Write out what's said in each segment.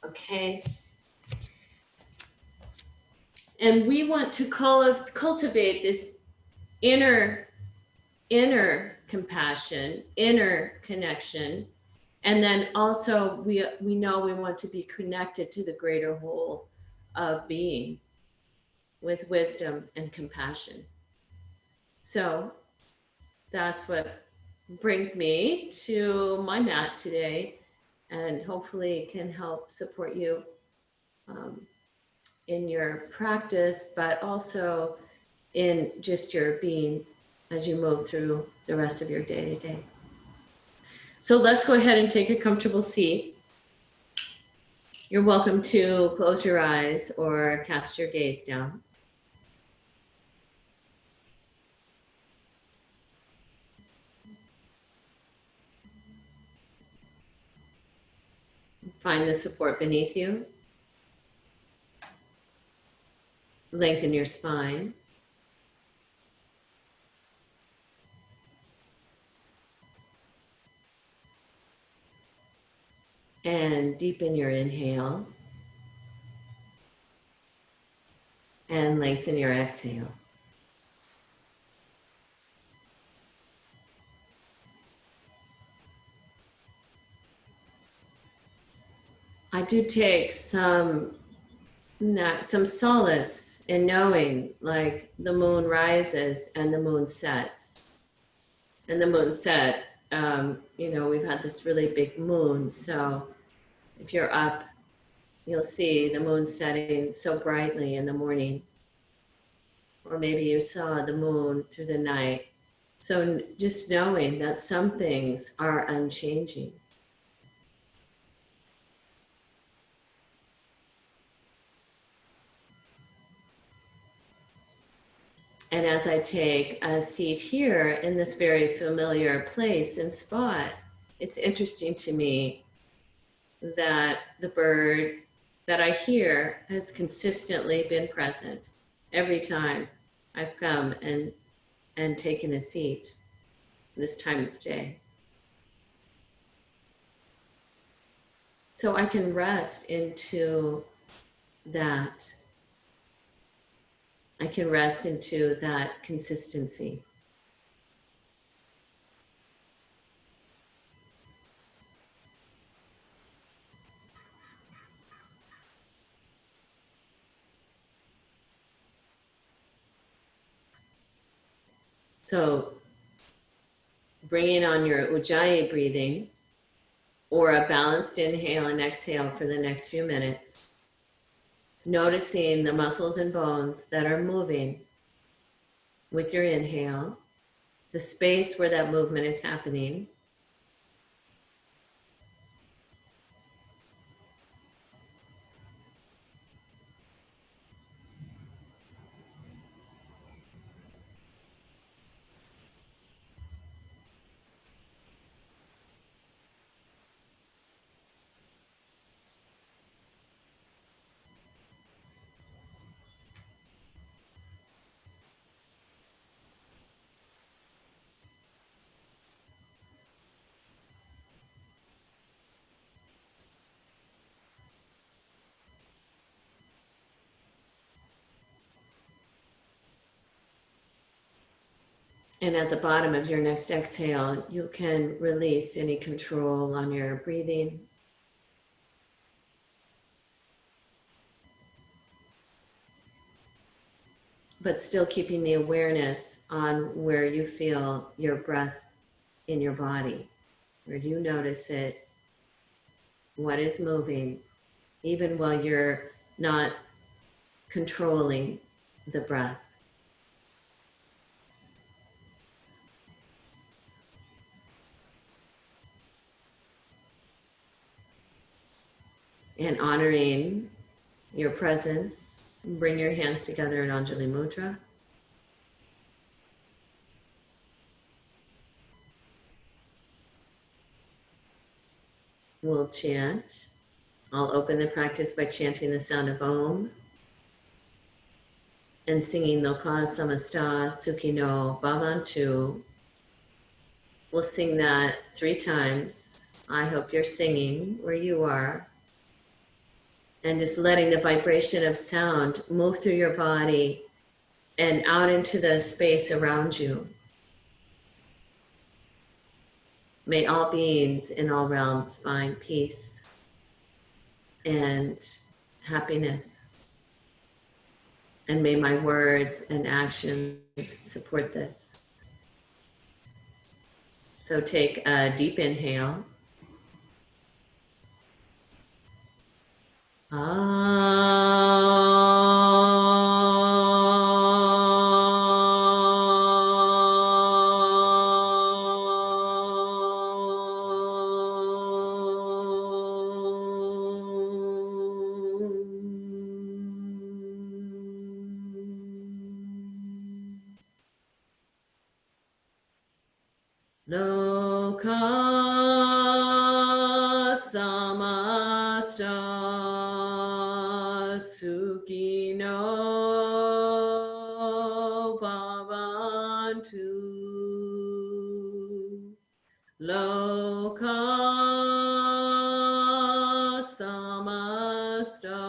okay? And we want to cultivate this inner compassion, inner connection. And then also we know we want to be connected to the greater whole of being with wisdom and compassion. So that's what brings me to my mat today, and hopefully can help support you um, in your practice, but also in just your being as you move through the rest of your day to day. So let's go ahead and take a comfortable seat. You're welcome to close your eyes or cast your gaze down. Find the support beneath you. Lengthen your spine. And deepen your inhale. And lengthen your exhale. I do take some solace in knowing, like, the moon rises and the moon sets. And the moon set, we've had this really big moon. So if you're up, you'll see the moon setting so brightly in the morning. Or maybe you saw the moon through the night. So just knowing that some things are unchanging. And as I take a seat here in this very familiar place and spot, it's interesting to me that the bird that I hear has consistently been present every time I've come and taken a seat this time of day. So I can rest into that. I can rest into that consistency. So bringing on your Ujjayi breathing, or a balanced inhale and exhale for the next few minutes, noticing the muscles and bones that are moving with your inhale, the space where that movement is happening. And at the bottom of your next exhale, you can release any control on your breathing. But still keeping the awareness on where you feel your breath in your body. Where do you notice it? What is moving? Even while you're not controlling the breath. And honoring your presence, bring your hands together in Anjali Mudra. We'll chant. I'll open the practice by chanting the sound of Om and singing Loka Samasta Sukhino Bhavantu. We'll sing that 3 times. I hope you're singing where you are. And just letting the vibration of sound move through your body and out into the space around you. May all beings in all realms find peace and happiness. And may my words and actions support this. So take a deep inhale. Loka samasta sukhino bhavantu. Loka samasta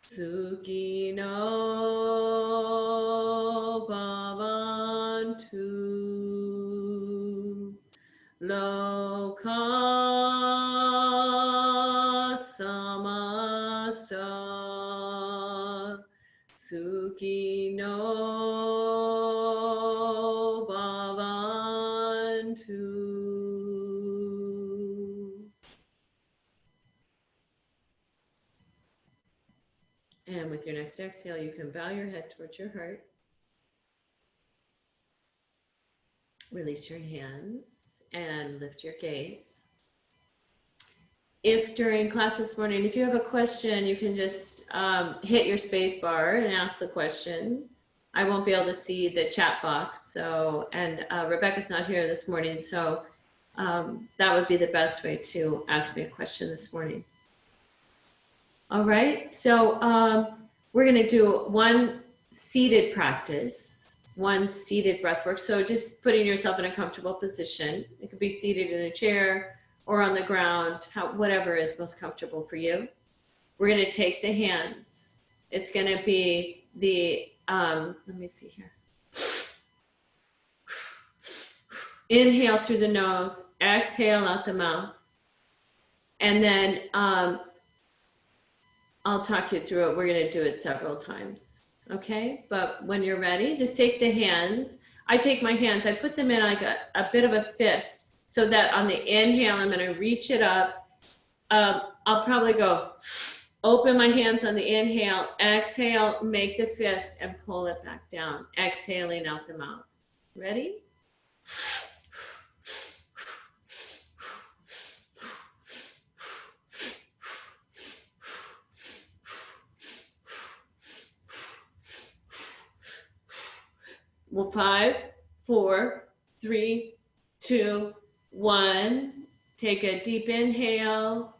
sukhino bhavantu. Loka samasta sukhino bhavantu. And with your next exhale, you can bow your head towards your heart. Release your hands and lift your gaze. If during class this morning, if you have a question, you can just hit your space bar and ask the question. I won't be able to see the chat box. So, and Rebecca's not here this morning. So that would be the best way to ask me a question this morning. All right. So we're going to do one seated practice, one seated breath work. So just putting yourself in a comfortable position. It could be seated in a chair or on the ground, whatever is most comfortable for you. We're going to take the hands. It's going to be the, let me see here. Inhale through the nose, exhale out the mouth. And then I'll talk you through it. We're going to do it several times. Okay, but when you're ready, just take the hands. I take my hands, I put them in like a bit of a fist, so that on the inhale, I'm going to reach it up. I'll probably go open my hands on the inhale, exhale, make the fist and pull it back down, exhaling out the mouth. Ready? 5, 4, 3, 2, 1. Take a deep inhale.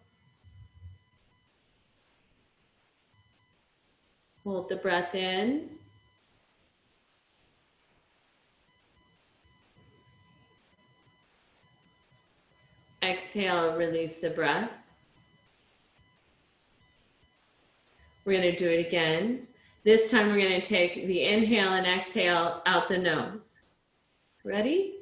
Hold the breath in. Exhale, release the breath. We're going to do it again. This time we're going to take the inhale and exhale out the nose. Ready?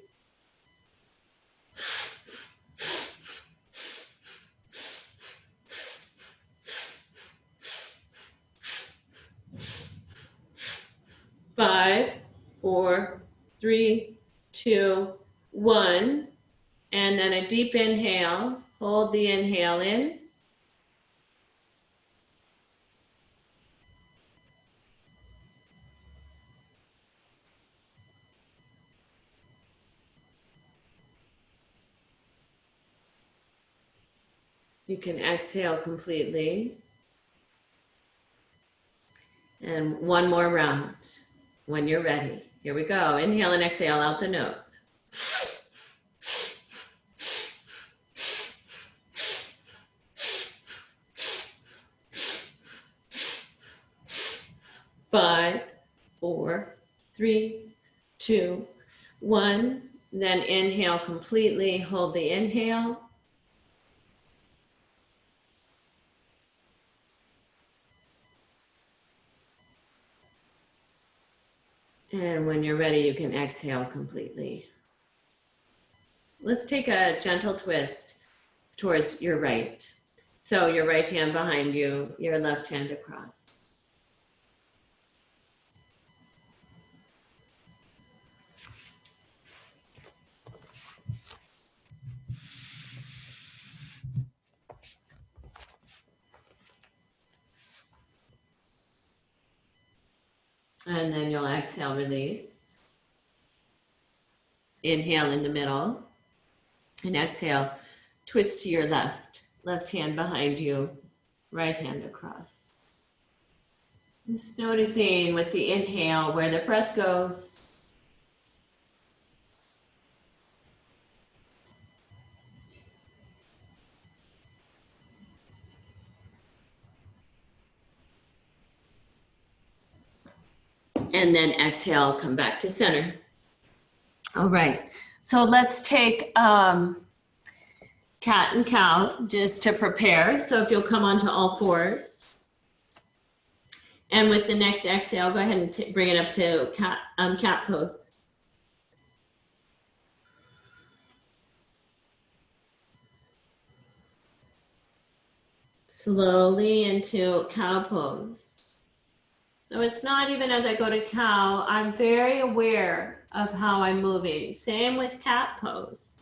Five, 4, 3, 2, 1. And then a deep inhale. Hold the inhale in. You can exhale completely. And one more round when you're ready. Here we go. Inhale and exhale out the nose. 5, 4, 3, 2, 1. Then inhale completely. Hold the inhale. And when you're ready, you can exhale completely. Let's take a gentle twist towards your right. So your right hand behind you, your left hand across. And then you'll exhale, release. Inhale in the middle. And exhale, twist to your left. Left hand behind you, right hand across. Just noticing with the inhale where the breath goes. And then exhale, come back to center. All right, so let's take cat and cow just to prepare. So if you'll come onto all fours. And with the next exhale, go ahead and bring it up to cat pose. Slowly into cow pose. So it's not even as I go to cow, I'm very aware of how I'm moving. Same with cat pose.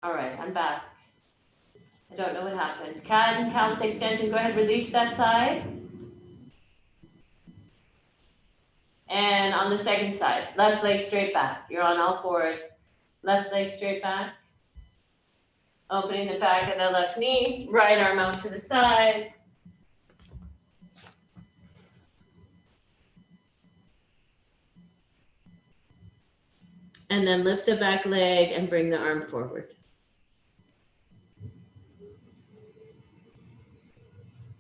All right, I'm back. I don't know what happened. Cat and cow with extension, go ahead, release that side. And on the second side, left leg straight back. You're on all fours. Left leg straight back. Opening the back of the left knee, right arm out to the side. And then lift the back leg and bring the arm forward.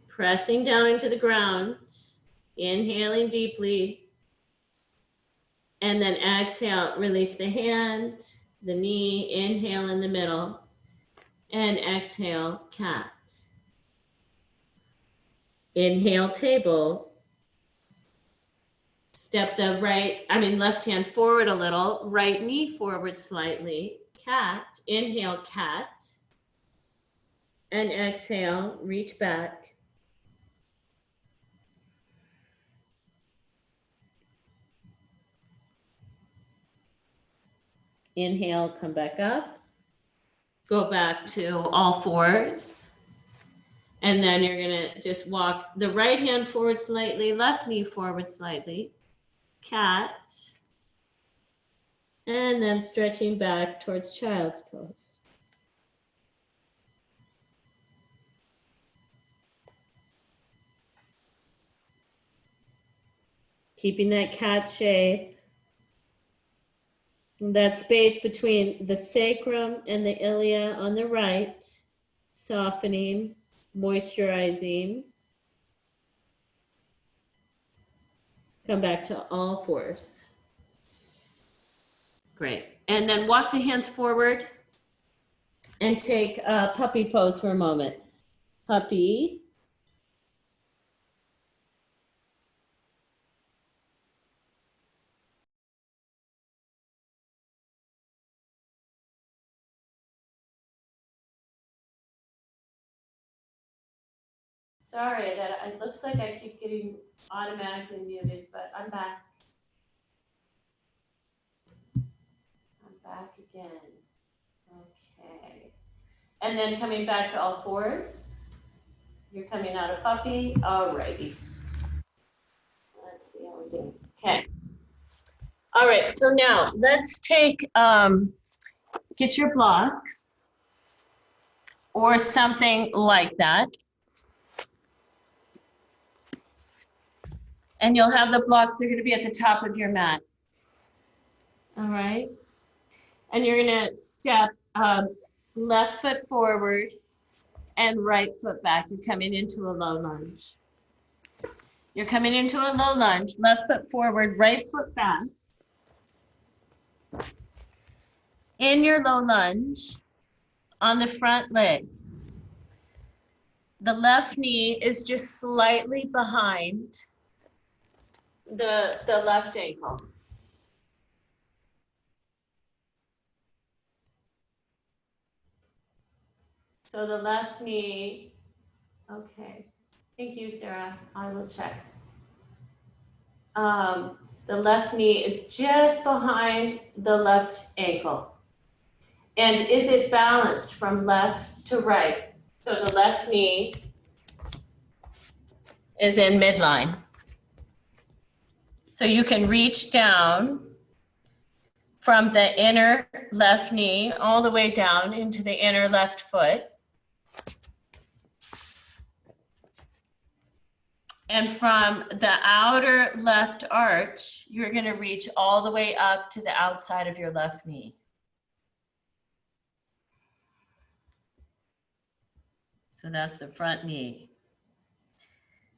Pressing down into the ground, inhaling deeply. And then exhale, release the hand, the knee, inhale in the middle, and exhale, cat. Inhale, table. Step the left hand forward a little, right knee forward slightly, cat. Inhale, cat. And exhale, reach back. Inhale, come back up. Go back to all fours. And then you're gonna just walk the right hand forward slightly, left knee forward slightly, cat. And then stretching back towards child's pose. Keeping that cat shape. That space between the sacrum and the ilia on the right, softening, moisturizing. Come back to all fours. Great. And then walk the hands forward and take a puppy pose for a moment. Puppy. Sorry that it looks like I keep getting automatically muted, but I'm back. I'm back again. Okay. And then coming back to all fours. You're coming out of puppy. Alrighty. Let's see how we're doing. Okay. All right. So now let's take, get your blocks or something like that. And you'll have the blocks, they're going to be at the top of your mat. All right. And you're going to step left foot forward and right foot back. You're coming into a low lunge. You're coming into a low lunge, left foot forward, right foot back. In your low lunge, on the front leg, the left knee is just slightly behind the left ankle. So the left knee, okay. Thank you, Sarah. I will check. The left knee is just behind the left ankle. And is it balanced from left to right? So the left knee is in midline. So you can reach down from the inner left knee all the way down into the inner left foot. And from the outer left arch, you're going to reach all the way up to the outside of your left knee. So that's the front knee.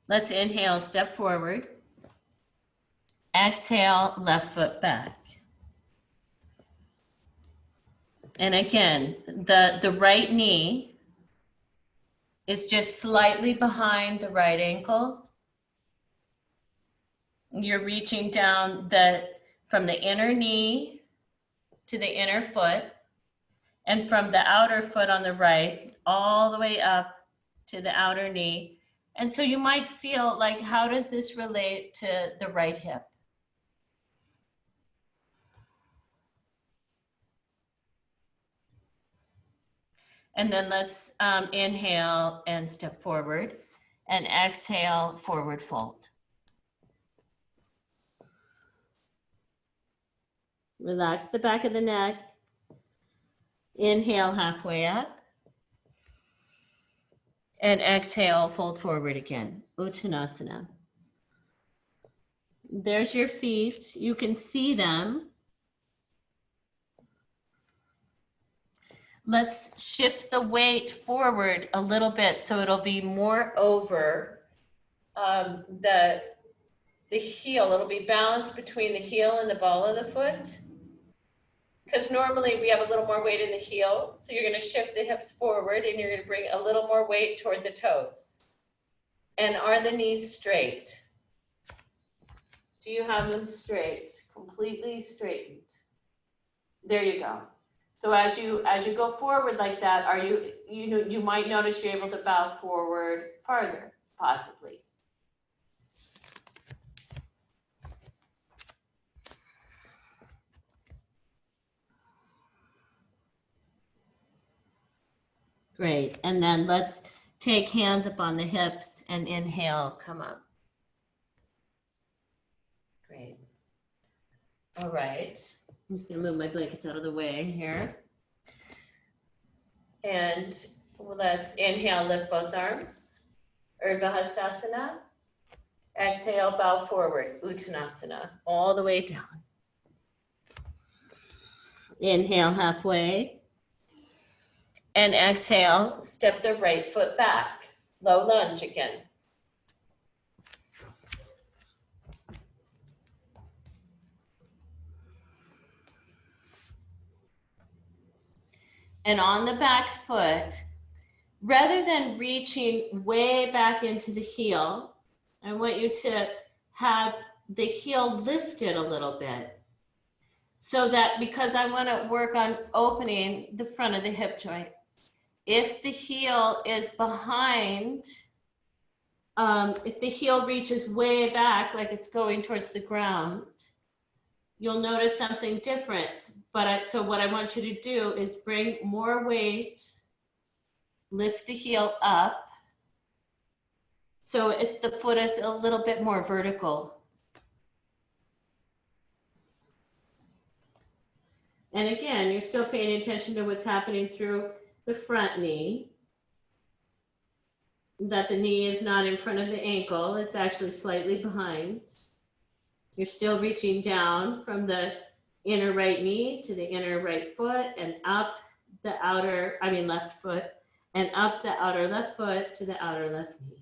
Let's inhale, step forward. Exhale, left foot back. And again, the right knee is just slightly behind the right ankle. You're reaching down from the inner knee to the inner foot, and from the outer foot on the right, all the way up to the outer knee. And so you might feel like, how does this relate to the right hip? And then let's inhale and step forward, and exhale, forward fold. Relax the back of the neck. Inhale, halfway up. And exhale, fold forward again, Uttanasana. There's your feet. You can see them. Let's shift the weight forward a little bit so it'll be more over the heel. It'll be balanced between the heel and the ball of the foot. Because normally we have a little more weight in the heel. So you're going to shift the hips forward and you're going to bring a little more weight toward the toes. And are the knees straight? Do you have them straight? Completely straightened. There you go. So as you go forward like that, you might notice you're able to bow forward farther, possibly. Great. And then let's take hands up on the hips and inhale, come up. Great. All right. I'm just going to move my blankets out of the way here. And let's inhale, lift both arms. Urdhva Hastasana. Exhale, bow forward, Uttanasana, all the way down. Inhale, halfway. And exhale, step the right foot back. Low lunge again. And on the back foot, rather than reaching way back into the heel, I want you to have the heel lifted a little bit. So that, because I want to work on opening the front of the hip joint. If the heel is behind if the heel reaches way back, like it's going towards the ground, you'll notice something different. So what I want you to do is bring more weight, lift the heel up, so the foot is a little bit more vertical. And again, you're still paying attention to what's happening through the front knee. That the knee is not in front of the ankle, it's actually slightly behind. You're still reaching down from the inner right knee to the inner right foot and up the left foot, and up the outer left foot to the outer left knee.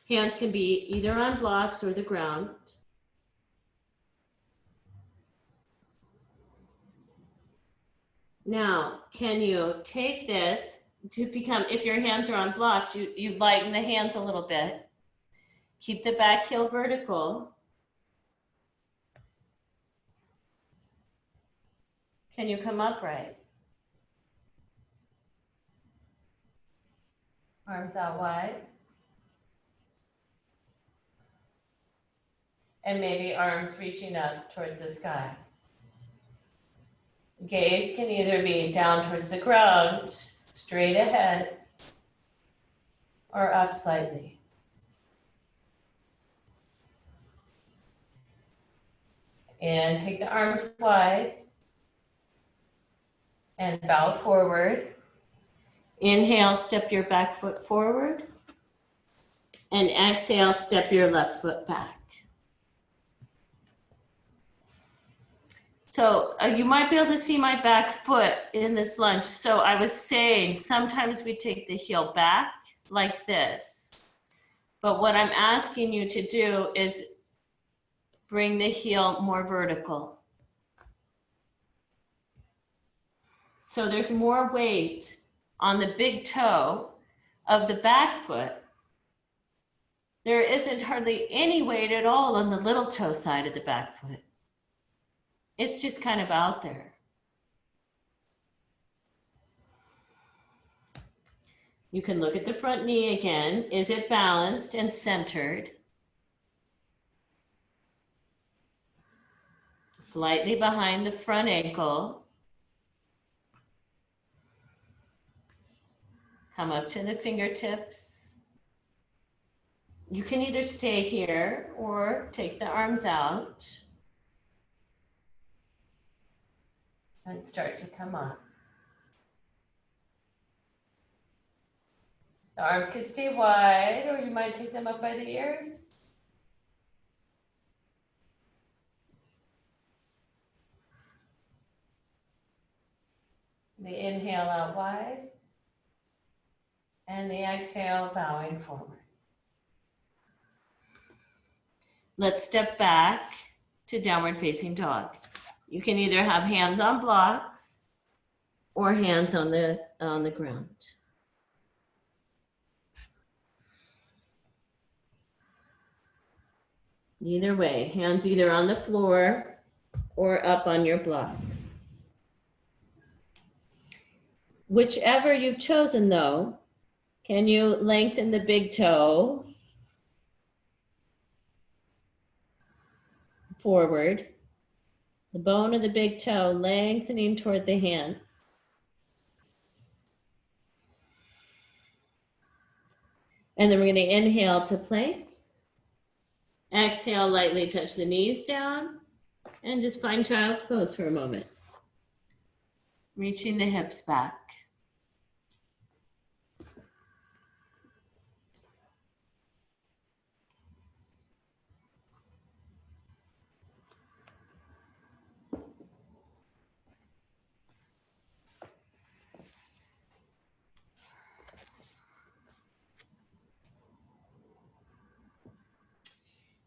Hands can be either on blocks or the ground. Now, can you take this to become, if your hands are on blocks, you lighten the hands a little bit. Keep the back heel vertical. Can you come upright? Arms out wide. And maybe arms reaching up towards the sky. Gaze can either be down towards the ground, straight ahead, or up slightly. And take the arms wide and bow forward. Inhale, step your back foot forward. And exhale, step your left foot back. So you might be able to see my back foot in this lunge. So I was saying, sometimes we take the heel back like this. But what I'm asking you to do is bring the heel more vertical. So there's more weight on the big toe of the back foot. There isn't hardly any weight at all on the little toe side of the back foot. It's just kind of out there. You can look at the front knee again. Is it balanced and centered? Slightly behind the front ankle. Come up to the fingertips. You can either stay here or take the arms out and start to come up. The arms could stay wide, or you might take them up by the ears. The inhale out wide, and the exhale bowing forward. Let's step back to downward facing dog. You can either have hands on blocks or hands on the ground. Either way, hands either on the floor or up on your blocks. Whichever you've chosen though, can you lengthen the big toe forward? The bone of the big toe lengthening toward the hands. And then we're going to inhale to plank. Exhale, lightly touch the knees down. And just find child's pose for a moment. Reaching the hips back.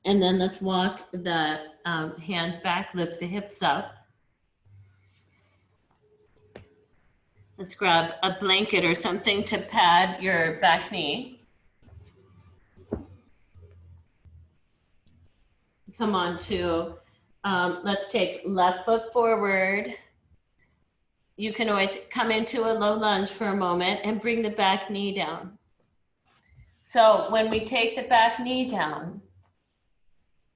And then let's walk the hands back, lift the hips up. Let's grab a blanket or something to pad your back knee. Come on to, let's take left foot forward, you can always come into a low lunge for a moment and bring the back knee down. So when we take the back knee down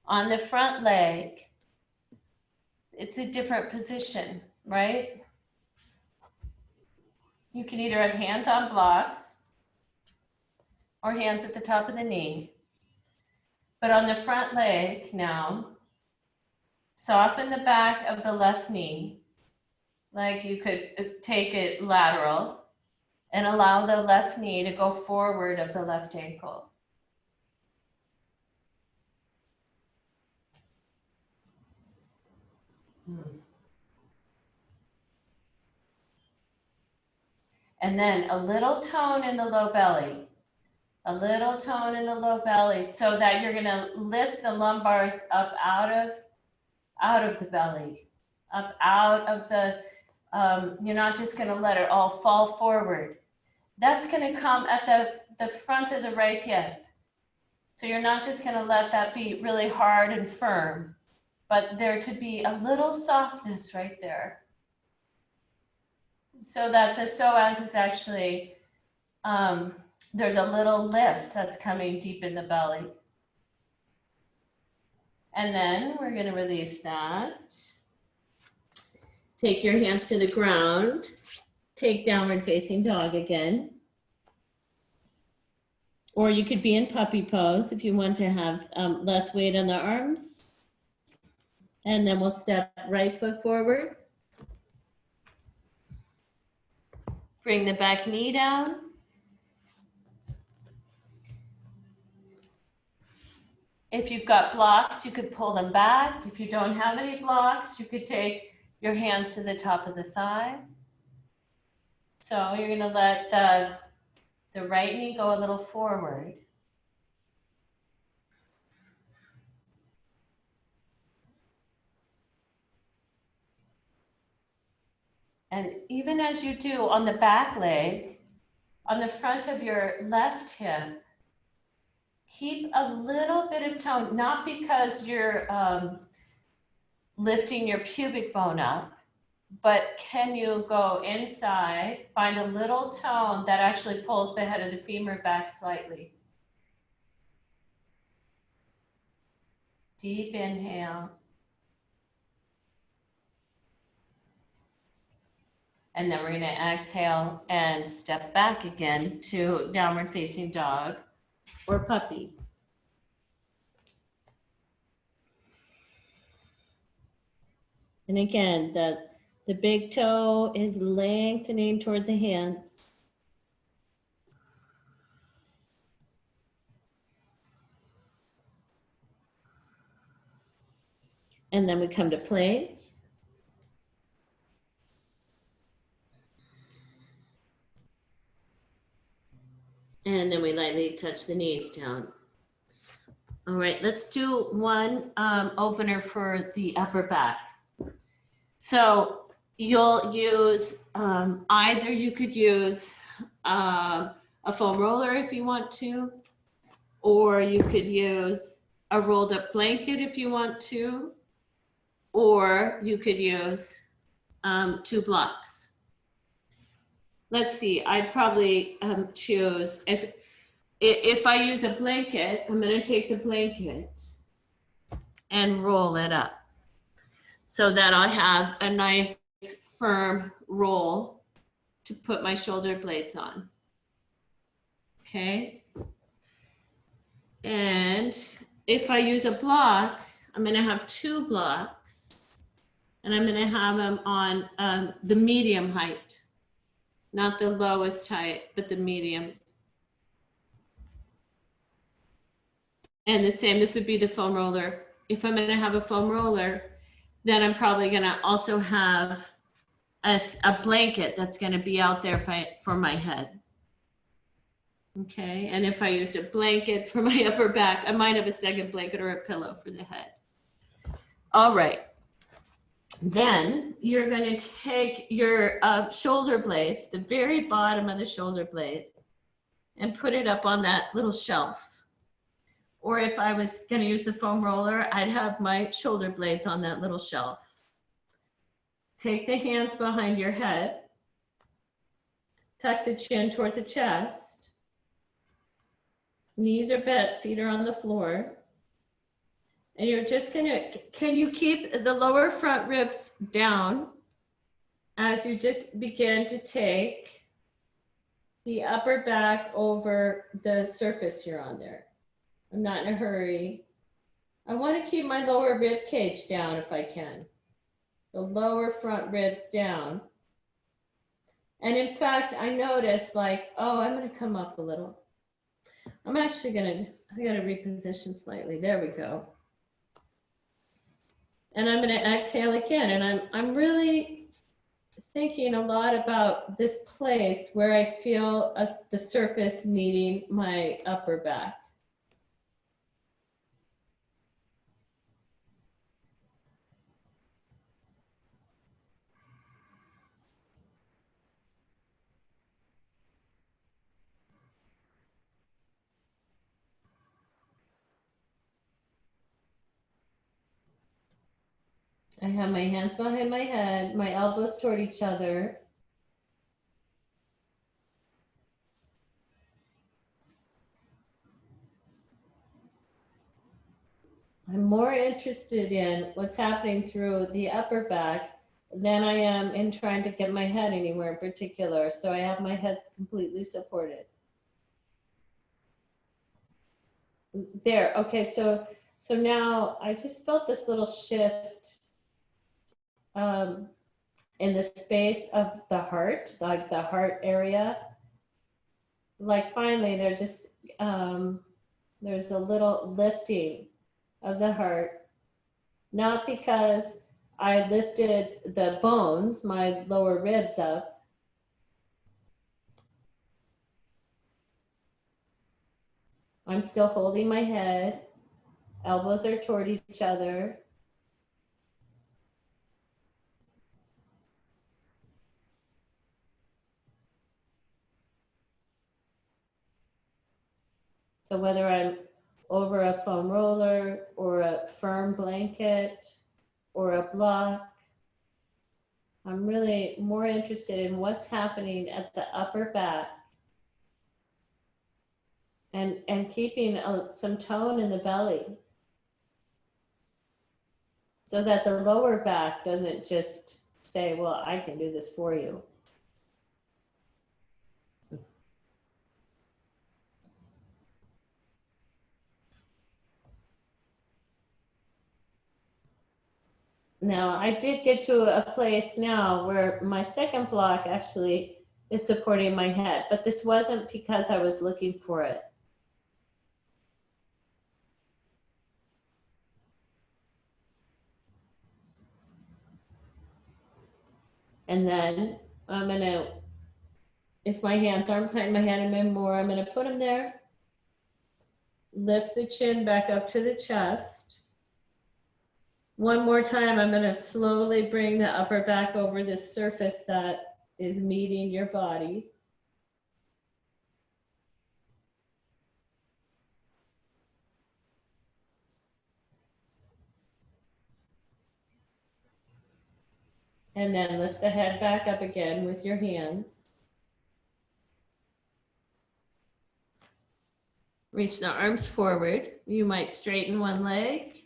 on the front leg, it's a different position, right? You can either have hands on blocks or hands at the top of the knee. But on the front leg now, soften the back of the left knee, like you could take it lateral, and allow the left knee to go forward of the left ankle. And then a little tone in the low belly. A little tone in the low belly so that you're gonna lift the lumbars up out of the belly, up out of the, you're not just gonna let it all fall forward. That's gonna come at the front of the right hip. So you're not just gonna let that be really hard and firm, but there to be a little softness right there. So that the psoas is actually, there's a little lift that's coming deep in the belly. And then we're gonna release that. Take your hands to the ground. Take downward facing dog again. Or you could be in puppy pose if you want to have less weight on the arms. And then we'll step right foot forward. Bring the back knee down. If you've got blocks, you could pull them back. If you don't have any blocks, you could take your hands to the top of the thigh. So you're gonna let the right knee go a little forward. And even as you do on the back leg, on the front of your left hip, keep a little bit of tone, not because you're lifting your pubic bone up, but can you go inside, find a little tone that actually pulls the head of the femur back slightly. Deep inhale. And then we're going to exhale and step back again to downward facing dog or puppy. And again, the big toe is lengthening toward the hands. And then we come to plank. And then we lightly touch the knees down. All right, let's do one opener for the upper back. So you'll use, either you could use a foam roller if you want to, or you could use a rolled up blanket if you want to, or you could use 2 blocks. Let's see, I'd probably choose, if I use a blanket, I'm gonna take the blanket and roll it up so that I'll have a nice firm roll to put my shoulder blades on. Okay. And if I use a block, I'm gonna have 2 blocks and I'm gonna have them on the medium height. Not the lowest height, but the medium. And the same, this would be the foam roller. If I'm gonna have a foam roller, then I'm probably gonna also have a blanket that's gonna be out there for my head. Okay, and if I used a blanket for my upper back, I might have a second blanket or a pillow for the head. All right. Then you're going to take your shoulder blades, the very bottom of the shoulder blade, and put it up on that little shelf. Or if I was going to use the foam roller, I'd have my shoulder blades on that little shelf. Take the hands behind your head. Tuck the chin toward the chest. Knees are bent, feet are on the floor. And you're just gonna, can you keep the lower front ribs down as you just begin to take the upper back over the surface you're on there. I'm not in a hurry. I want to keep my lower rib cage down if I can. The lower front ribs down. And in fact, I noticed like, oh, I'm going to come up a little. I'm actually going to I got to reposition slightly. There we go. And I'm going to exhale again. And I'm really thinking a lot about this place where I feel the surface meeting my upper back. I have my hands behind my head, my elbows toward each other. I'm more interested in what's happening through the upper back than I am in trying to get my head anywhere in particular. So I have my head completely supported. There, okay, so now I just felt this little shift in the space of the heart, like the heart area. Like finally there's a little lifting of the heart, not because I lifted the bones, my lower ribs up. I'm still holding my head, elbows are toward each other. So whether I'm over a foam roller or a firm blanket or a block, I'm really more interested in what's happening at the upper back and keeping some tone in the belly so that the lower back doesn't just say, well, I can do this for you. Now, I did get to a place now where my second block actually is supporting my head, but this wasn't because I was looking for it. And then I'm gonna, if my hands aren't behind my head anymore, I'm gonna put them there. Lift the chin back up to the chest. One more time, I'm gonna slowly bring the upper back over this surface that is meeting your body. And then lift the head back up again with your hands. Reach the arms forward. You might straighten one leg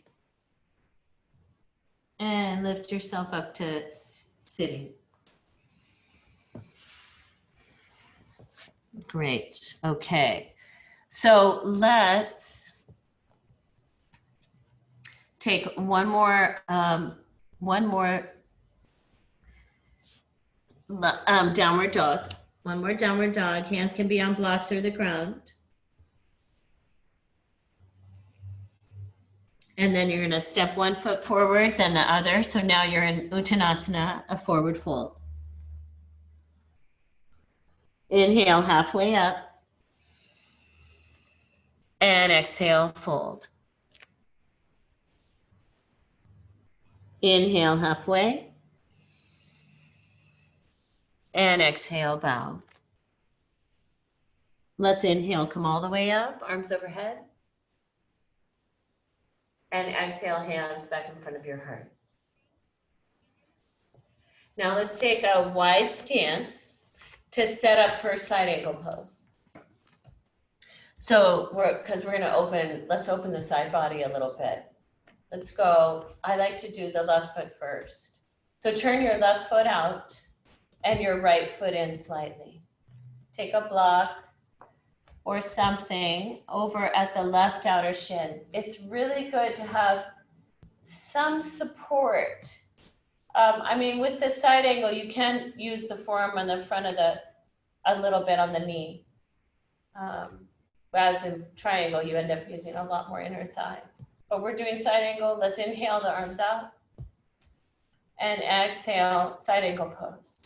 and lift yourself up to sitting. Great. Okay. So let's take one more downward dog. One more downward dog. Hands can be on blocks or the ground. And then you're going to step one foot forward, then the other. So now you're in Uttanasana, a forward fold. Inhale halfway up. And exhale, fold. Inhale halfway. And exhale, bow. Let's inhale, come all the way up, arms overhead. And exhale, hands back in front of your heart. Now let's take a wide stance to set up for side angle pose. So because we're gonna let's open the side body a little bit. Let's go, I like to do the left foot first. So turn your left foot out and your right foot in slightly. Take a block or something over at the left outer shin. It's really good to have some support. I mean, with the side angle, you can use the forearm on the front of a little bit on the knee. Whereas in triangle, you end up using a lot more inner thigh. But we're doing side angle. Let's inhale the arms out. And exhale, side angle pose.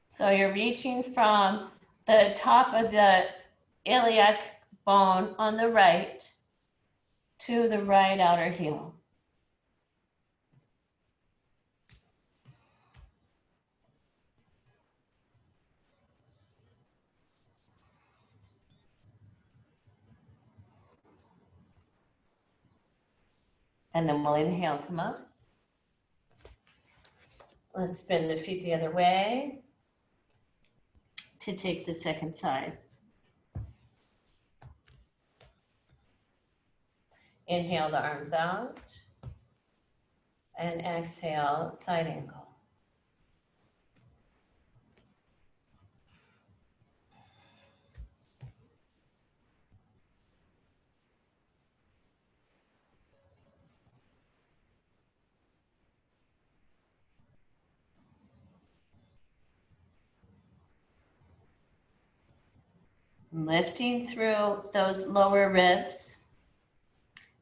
So you're reaching from the top of the iliac bone on the right to the right outer heel. And then we'll inhale, come up. Let's spin the feet the other way to take the second side. Inhale the arms out and exhale, side angle. Lifting through those lower ribs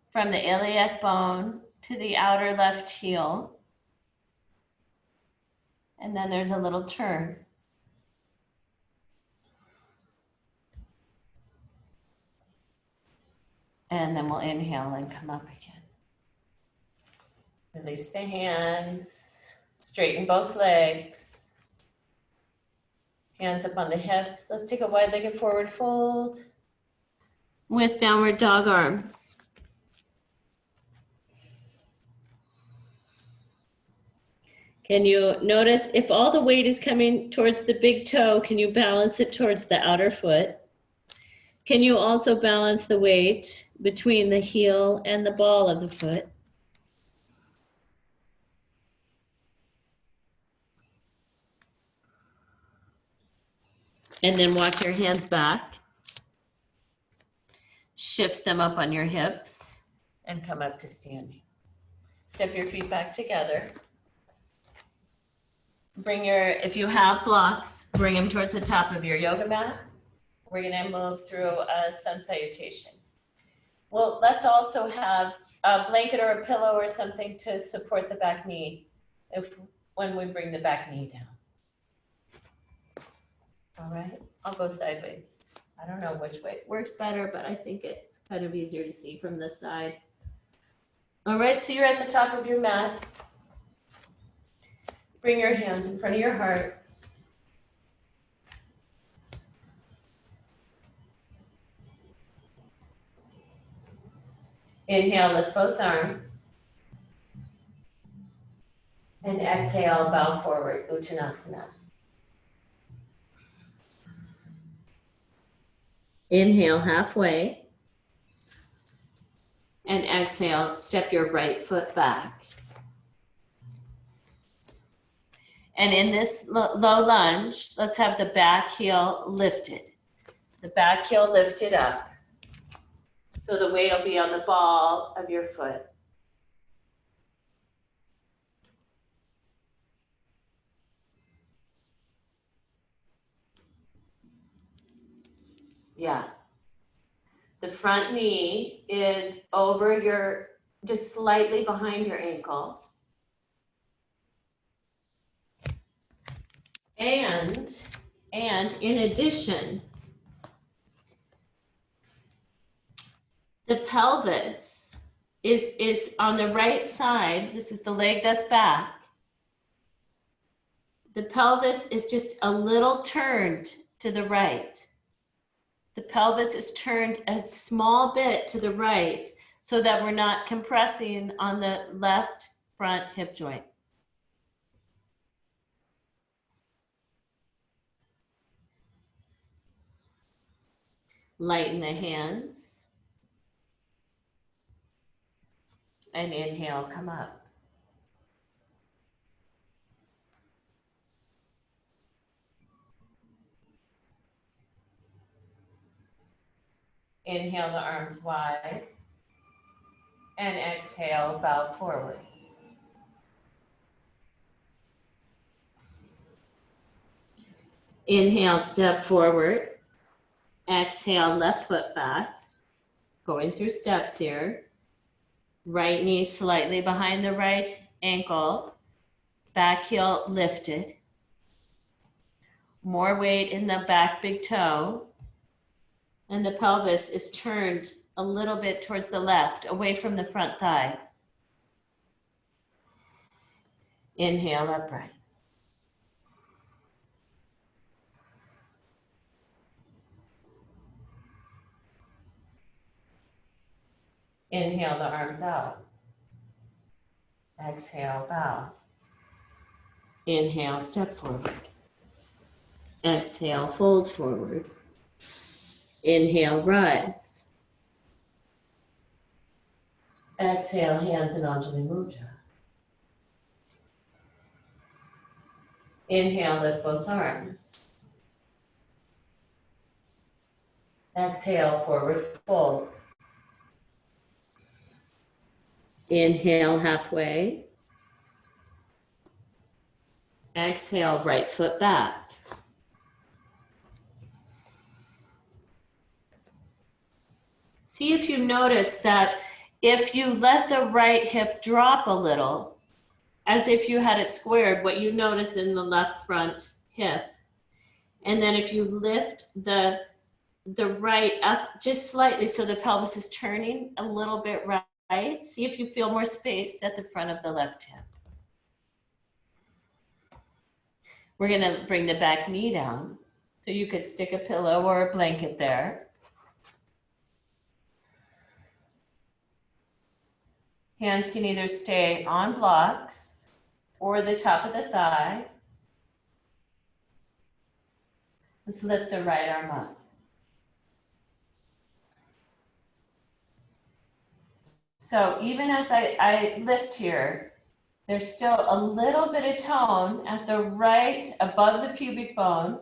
from the iliac bone to the outer left heel. And then there's a little turn. And then we'll inhale and come up again. Release the hands, straighten both legs. Hands up on the hips. Let's take a wide-legged forward fold with downward dog arms. Can you notice if all the weight is coming towards the big toe, can you balance it towards the outer foot? Can you also balance the weight between the heel and the ball of the foot? And then walk your hands back. Shift them up on your hips and come up to standing. Step your feet back together. If you have blocks, bring them towards the top of your yoga mat. We're gonna move through a sun salutation. Well, let's also have a blanket or a pillow or something to support the back knee when we bring the back knee down. All right, I'll go sideways. I don't know which way works better, but I think it's kind of easier to see from this side. All right, so you're at the top of your mat. Bring your hands in front of your heart. Inhale, lift both arms. And exhale, bow forward, Uttanasana. Inhale halfway. And exhale, step your right foot back. And in this low lunge, let's have the back heel lifted. The back heel lifted up. So the weight will be on the ball of your foot. Yeah. The front knee is over just slightly behind your ankle. And in addition, the pelvis is on the right side. This is the leg that's back. The pelvis is just a little turned to the right. The pelvis is turned a small bit to the right so that we're not compressing on the left front hip joint. Lighten the hands. And inhale, come up. Inhale the arms wide. And exhale, bow forward. Inhale, step forward. Exhale, left foot back. Going through steps here. Right knee slightly behind the right ankle. Back heel lifted. More weight in the back big toe. And the pelvis is turned a little bit towards the left, away from the front thigh. Inhale, upright. Inhale the arms out. Exhale, bow. Inhale, step forward. Exhale, fold forward. Inhale, rise. Exhale, hands in Anjali Mudra. Inhale, lift both arms. Exhale, forward fold. Inhale, halfway. Exhale, right foot back. See if you notice that if you let the right hip drop a little, as if you had it squared, what you notice in the left front hip, and then if you lift the right up just slightly so the pelvis is turning a little bit right, see if you feel more space at the front of the left hip. We're gonna bring the back knee down, so you could stick a pillow or a blanket there. Hands can either stay on blocks or the top of the thigh. Let's lift the right arm up. So even as I lift here, there's still a little bit of tone at the right, above the pubic bone.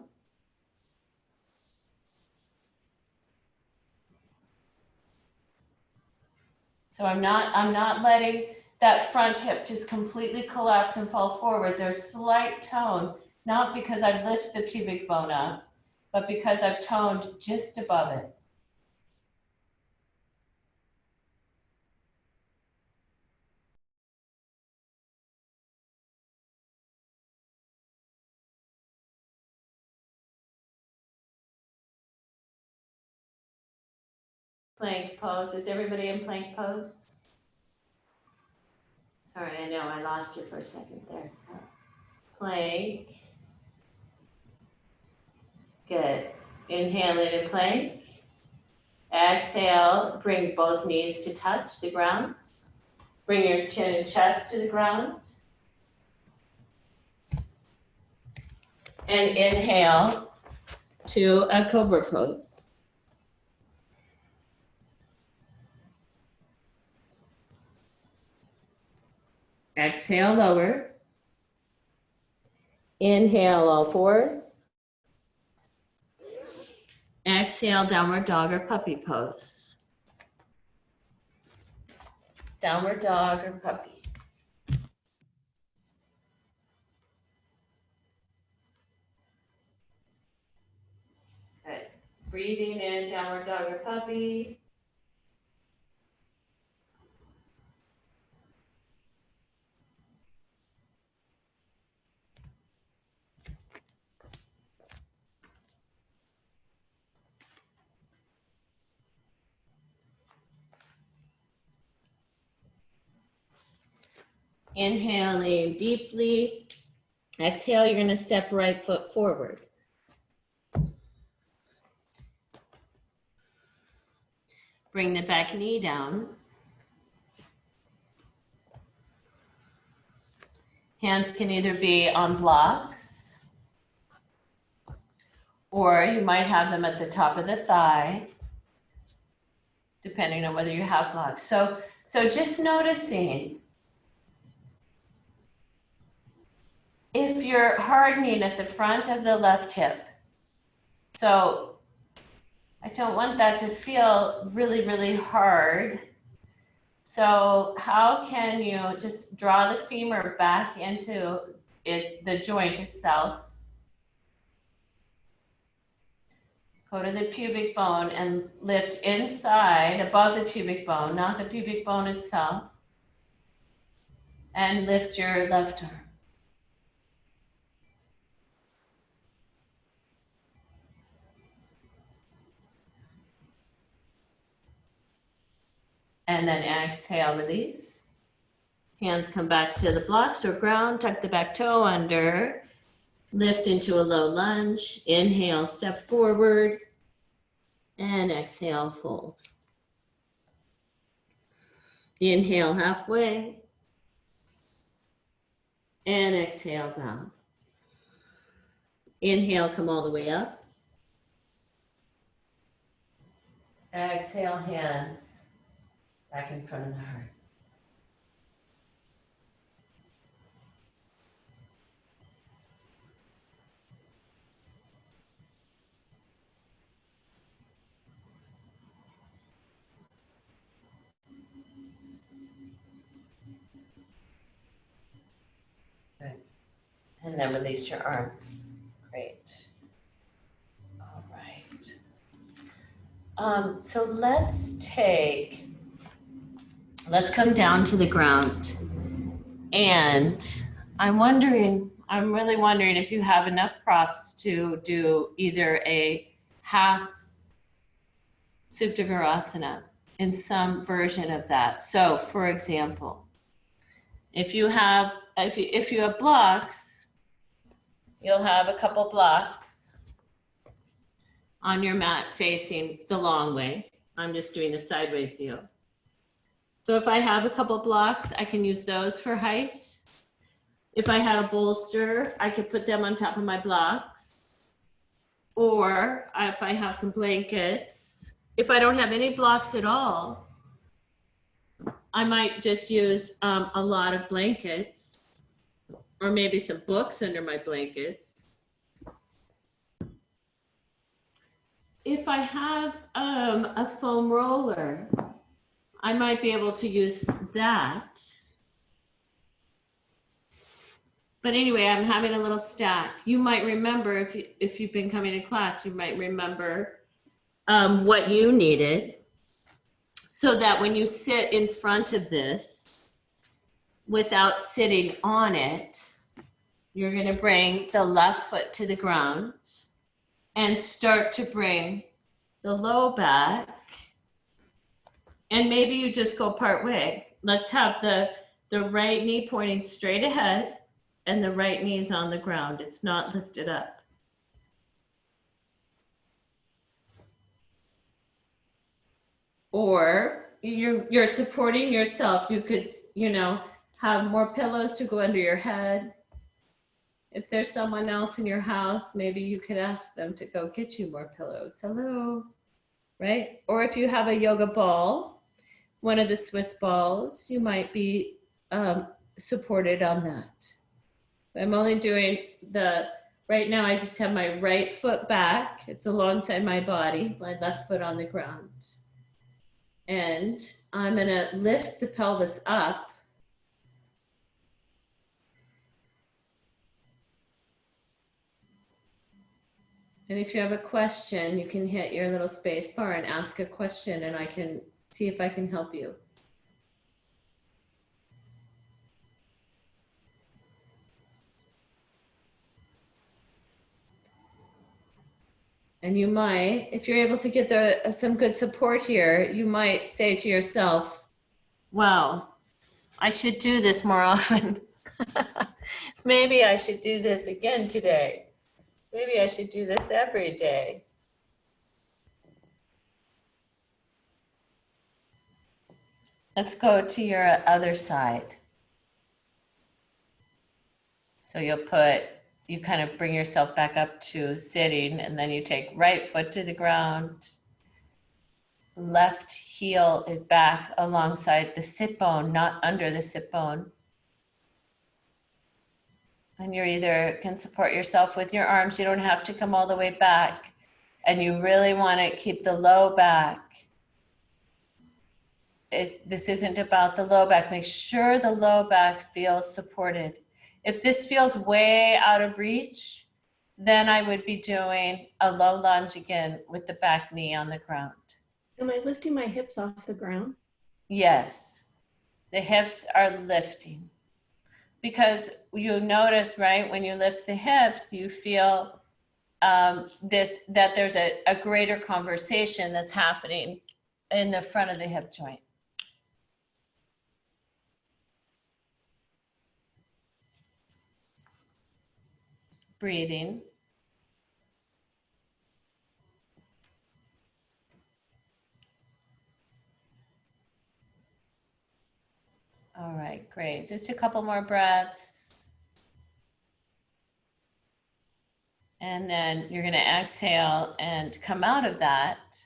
So I'm not letting that front hip just completely collapse and fall forward. There's slight tone, not because I've lifted the pubic bone up, but because I've toned just above it. Plank pose. Is everybody in plank pose? Sorry, I know I lost you for a second there. So plank. Good. Inhale into plank. Exhale, bring both knees to touch the ground. Bring your chin and chest to the ground. And inhale to a cobra pose. Exhale, lower. Inhale, all fours. Exhale, downward dog or puppy pose. Downward dog or puppy. Good. Breathing in, downward dog or puppy. Inhaling deeply. Exhale, you're going to step right foot forward. Bring the back knee down. Hands can either be on blocks, or you might have them at the top of the thigh, depending on whether you have blocks. So just noticing if you're hardening at the front of the left hip. So I don't want that to feel really, really hard. So how can you just draw the femur back into it, the joint itself? Go to the pubic bone and lift inside, above the pubic bone, not the pubic bone itself. And lift your left arm. And then exhale, release. Hands come back to the blocks or ground, tuck the back toe under, lift into a low lunge. Inhale, step forward, and exhale, fold. Inhale halfway, and exhale, bow. Inhale, come all the way up. Exhale, hands back in front of the heart. Good. And then release your arms. Great. All right. So let's come down to the ground. And I'm really wondering if you have enough props to do either a half Supta Virasana in some version of that. So for example, if you have blocks, you'll have a couple blocks on your mat facing the long way. I'm just doing a sideways view. So if I have a couple blocks, I can use those for height. If I had a bolster, I could put them on top of my blocks. Or if I have some blankets, if I don't have any blocks at all, I might just use a lot of blankets, or maybe some books under my blankets. If I have a foam roller, I might be able to use that. But anyway, I'm having a little stack. You might remember, if you've been coming to class, you might remember what you needed, so that when you sit in front of this, without sitting on it, you're going to bring the left foot to the ground and start to bring the low back. And maybe you just go part way. Let's have the right knee pointing straight ahead and the right knee's on the ground. It's not lifted up. Or you're supporting yourself. You could, have more pillows to go under your head. If there's someone else in your house, maybe you could ask them to go get you more pillows. Hello, right? Or if you have a yoga ball, one of the Swiss balls, you might be supported on that. I'm only doing right now I just have my right foot back. It's alongside my body, my left foot on the ground. And I'm gonna lift the pelvis up. And if you have a question, you can hit your little space bar and ask a question, and I can see if I can help you. And you might, if you're able to get some good support here, you might say to yourself, wow, I should do this more often. Maybe I should do this again today. Maybe I should do this every day. Let's go to your other side. So you kind of bring yourself back up to sitting, and then you take right foot to the ground. Left heel is back alongside the sit bone, not under the sit bone. And you either can support yourself with your arms. You don't have to come all the way back. And you really want to keep the low back. This isn't about the low back. Make sure the low back feels supported. If this feels way out of reach, then I would be doing a low lunge again with the back knee on the ground. Am I lifting my hips off the ground? Yes, the hips are lifting. Because you notice, right, when you lift the hips, you feel that there's a greater conversation that's happening in the front of the hip joint. Breathing. All right, great. Just a couple more breaths. And then you're going to exhale and come out of that.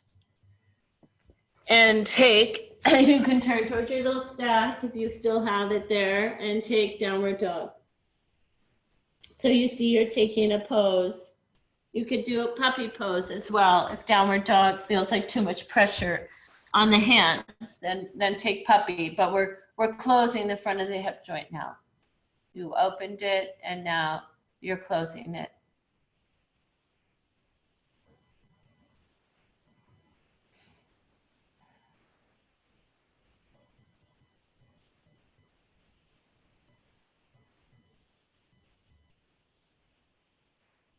And you can turn towards your little stack if you still have it there, and take downward dog. So you see you're taking a pose. You could do a puppy pose as well. If downward dog feels like too much pressure on the hands, then take puppy. But we're closing the front of the hip joint now. You opened it, and now you're closing it.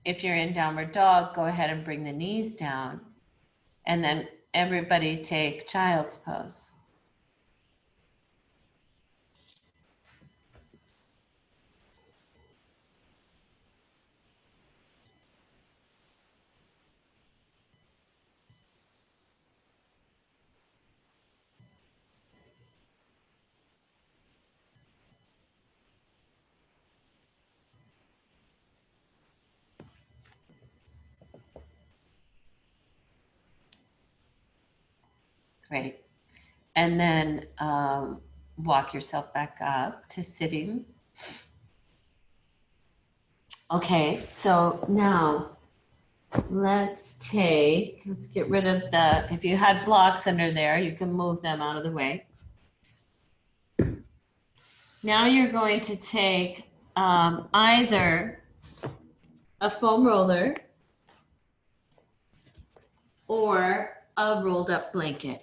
If you're in downward dog, go ahead and bring the knees down, and then everybody take child's pose. Great. And then walk yourself back up to sitting. Okay, so now let's get rid of if you had blocks under there, you can move them out of the way. Now you're going to take either a foam roller or a rolled up blanket.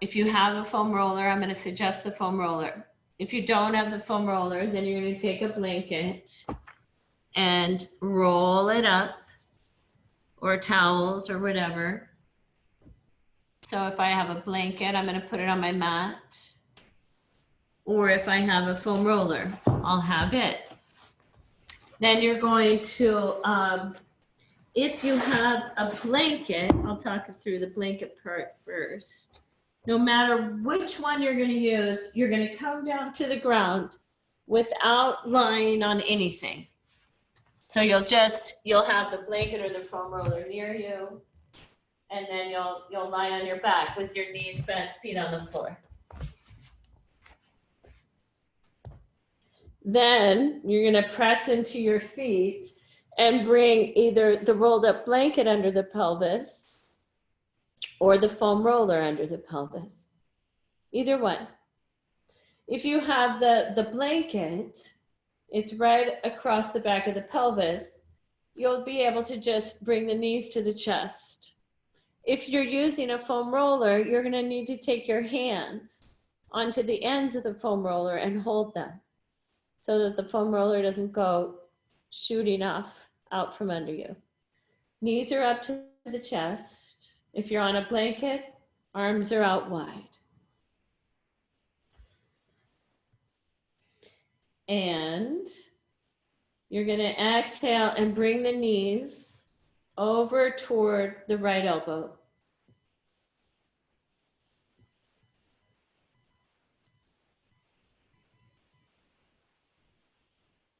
If you have a foam roller, I'm going to suggest the foam roller. If you don't have the foam roller, then you're going to take a blanket and roll it up, or towels or whatever. So if I have a blanket, I'm going to put it on my mat. Or if I have a foam roller, I'll have it. Then you're going to, if you have a blanket, I'll talk through the blanket part first. No matter which one you're going to use, you're going to come down to the ground without lying on anything. So you'll have the blanket or the foam roller near you, and then you'll lie on your back with your knees bent, feet on the floor. Then you're going to press into your feet and bring either the rolled up blanket under the pelvis or the foam roller under the pelvis. Either one. If you have the blanket, it's right across the back of the pelvis, you'll be able to just bring the knees to the chest. If you're using a foam roller, you're going to need to take your hands onto the ends of the foam roller and hold them so that the foam roller doesn't go shooting off out from under you. Knees are up to the chest. If you're on a blanket, arms are out wide. And you're going to exhale and bring the knees over toward the right elbow.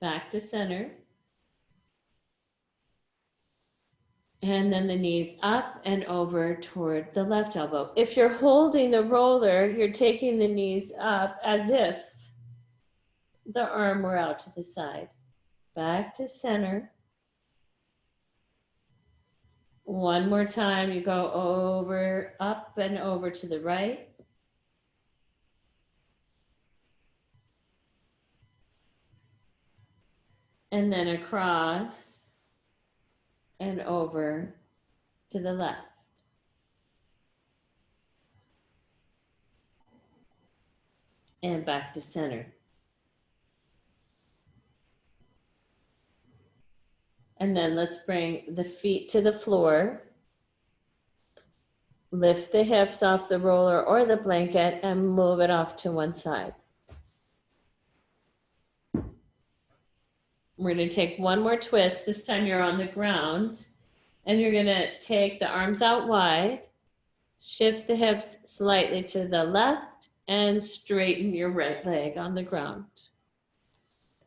back to center. And then the knees up and over toward the left elbow. If you're holding the roller, you're taking the knees up as if the arm were out to the side. Back to center. One more time, you go over, up and over to the right. And then across and over to the left. And back to center. And then let's bring the feet to the floor. Lift the hips off the roller or the blanket and move it off to one side. We're going to take one more twist. This time you're on the ground. And you're going to take the arms out wide. Shift the hips slightly to the left and straighten your right leg on the ground.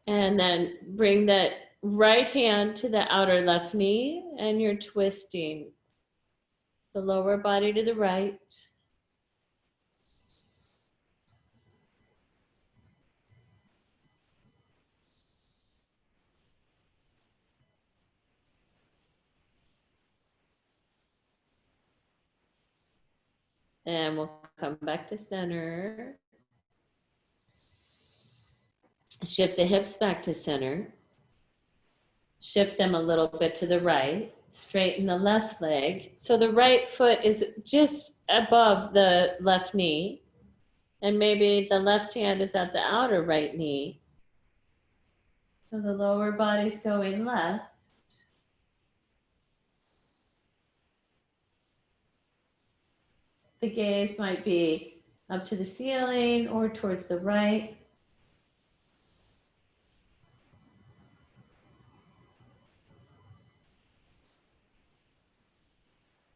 And then bring that right hand to the outer left knee and you're twisting the lower body to the right. And we'll come back to center. Shift the hips back to center. Shift them a little bit to the right. Straighten the left leg. So the right foot is just above the left knee. And maybe the left hand is at the outer right knee. So the lower body's going left. The gaze might be up to the ceiling or towards the right.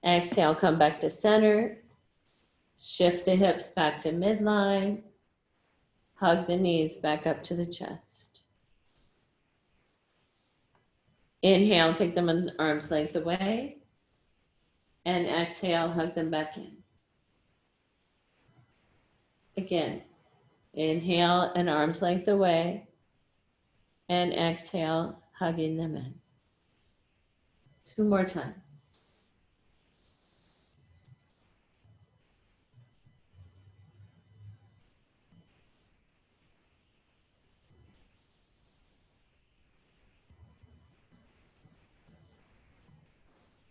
Exhale, come back to center. Shift the hips back to midline. Hug the knees back up to the chest. Inhale, take them an arm's length away. And exhale, hug them back in. Again, inhale an arm's length away. And exhale, hugging them in. 2 more times.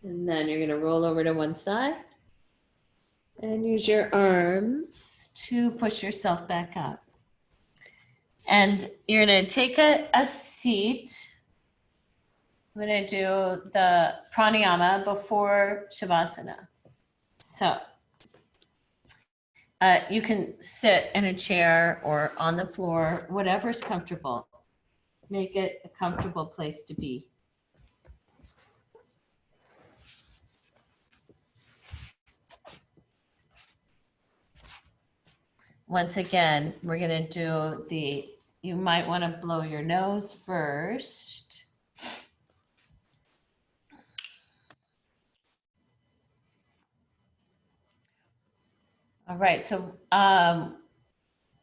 And then you're going to roll over to one side and use your arms to push yourself back up. And you're going to take a seat. I'm going to do the pranayama before Shavasana. So you can sit in a chair or on the floor, whatever's comfortable. Make it a comfortable place to be. Once again, we're going to do you might want to blow your nose first. All right, so I'm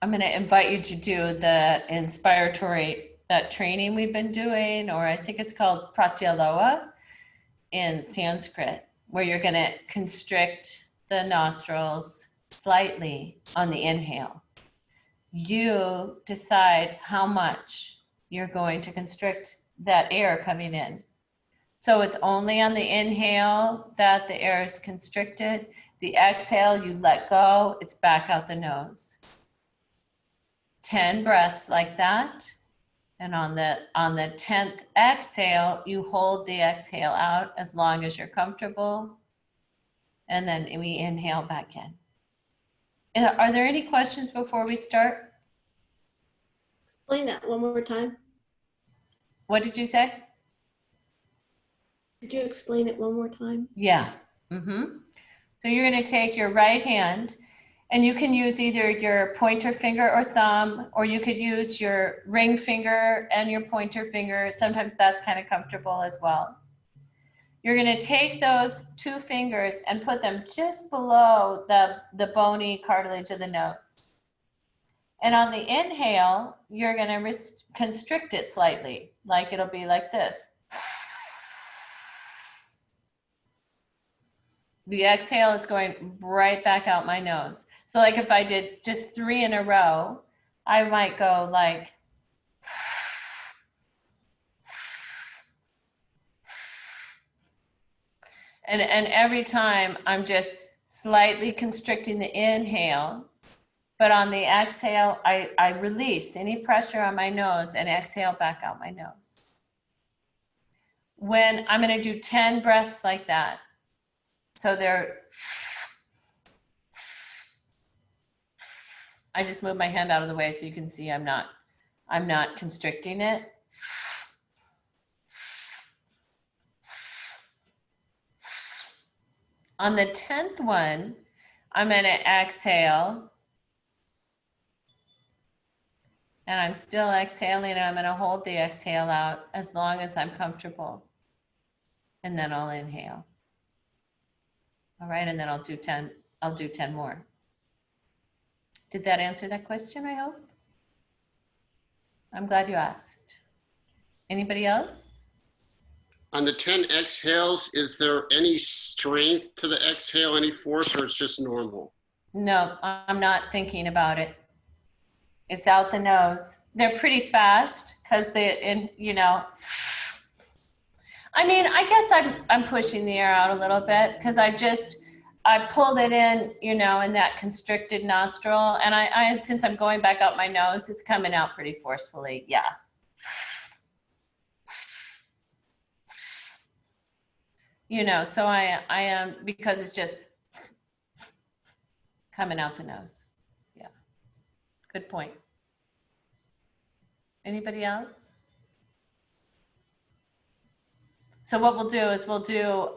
going to invite you to do the inspiratory, that training we've been doing, or I think it's called pratyaloa in Sanskrit, where you're going to constrict the nostrils slightly on the inhale. You decide how much you're going to constrict that air coming in. So it's only on the inhale that the air is constricted. The exhale, you let go, it's back out the nose. 10 breaths like that. And on the 10th exhale, you hold the exhale out as long as you're comfortable. And then we inhale back in. Are there any questions before we start? Explain that one more time. What did you say? Could you explain it one more time? Yeah. So you're going to take your right hand And you can use either your pointer finger or thumb, or you could use your ring finger and your pointer finger. Sometimes that's kind of comfortable as well. You're going to take those two fingers and put them just below the bony cartilage of the nose. And on the inhale, you're going to constrict it slightly, like it'll be like this. The exhale is going right back out my nose. So like if I did just 3 in a row, I might go like, and every time I'm just slightly constricting the inhale, but on the exhale, I release any pressure on my nose and exhale back out my nose. When I'm going to do 10 breaths like that, so I just move my hand out of the way so you can see I'm not constricting it. On the 10th one, I'm going to exhale. And I'm still exhaling, and I'm going to hold the exhale out as long as I'm comfortable. And then I'll inhale. All right, and then I'll do 10 more. Did that answer that question, I hope? I'm glad you asked. Anybody else? On the 10 exhales, is there any strength to the exhale, any force, or it's just normal? No, I'm not thinking about it. It's out the nose. They're pretty fast because I mean, I guess I'm pushing the air out a little bit because I pulled it in, in that constricted nostril, and I since I'm going back up my nose, it's coming out pretty forcefully. Yeah. So I am, because it's just coming out the nose. Yeah. Good point. Anybody else? So what we'll do is we'll do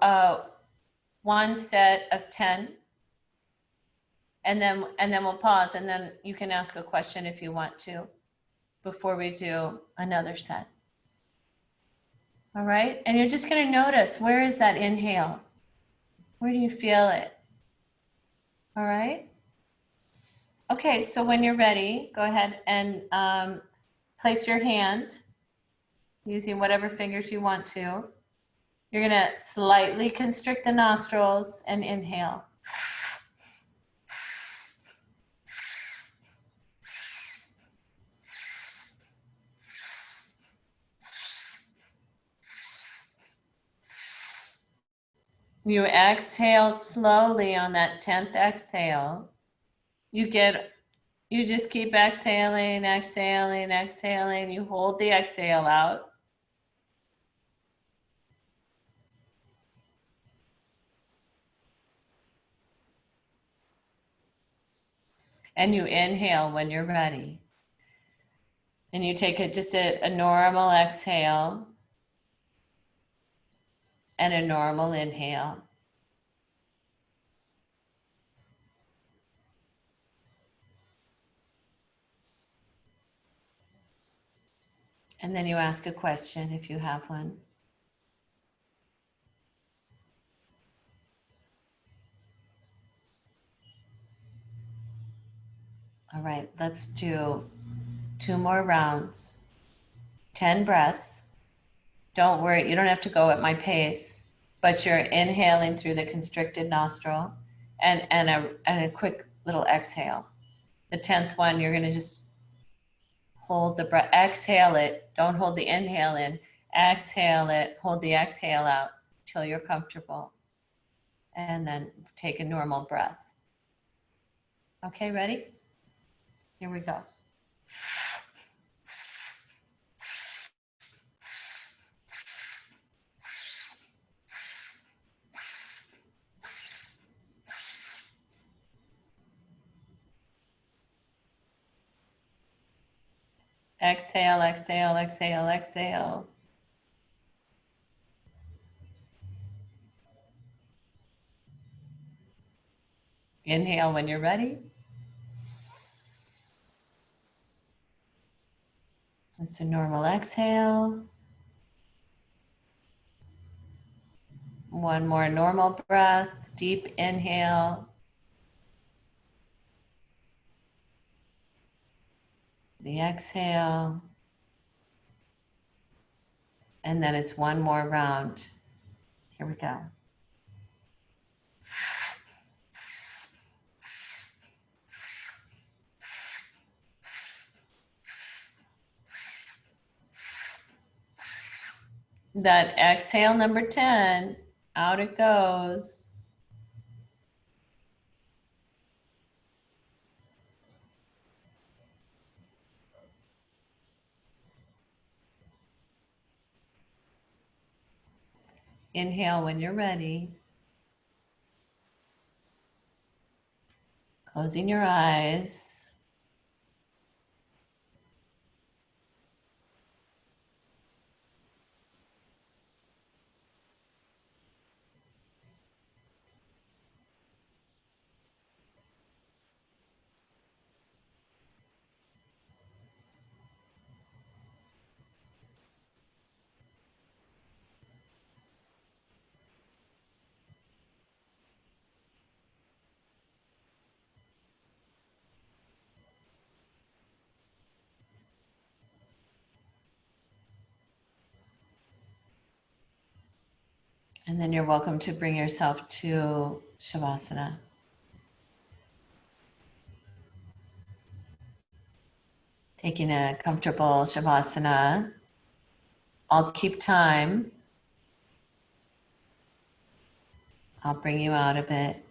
one set of 10, and then we'll pause, and then you can ask a question if you want to before we do another set. All right, and you're just going to notice, where is that inhale? Where do you feel it? All right. Okay, so when you're ready, go ahead and place your hand using whatever fingers you want to. You're going to slightly constrict the nostrils and inhale. You exhale slowly on that 10th exhale. You just keep exhaling, exhaling, exhaling. You hold the exhale out. And you inhale when you're ready. And you take just a normal exhale and a normal inhale. And then you ask a question if you have one. All right, let's do 2 more rounds. 10 breaths. Don't worry, you don't have to go at my pace, but you're inhaling through the constricted nostril and a quick little exhale. The 10th one, you're going to just hold the breath, exhale it. Don't hold the inhale in. Exhale it, hold the exhale out till you're comfortable. And then take a normal breath. Okay, ready? Here we go. Exhale, exhale, exhale, exhale. Inhale when you're ready. That's a normal exhale. One more normal breath, deep inhale. The exhale. And then it's one more round. Here we go. That exhale number 10, out it goes. Inhale when you're ready. Closing your eyes. And then you're welcome to bring yourself to Shavasana. Taking a comfortable Shavasana. I'll keep time. I'll bring you out a bit.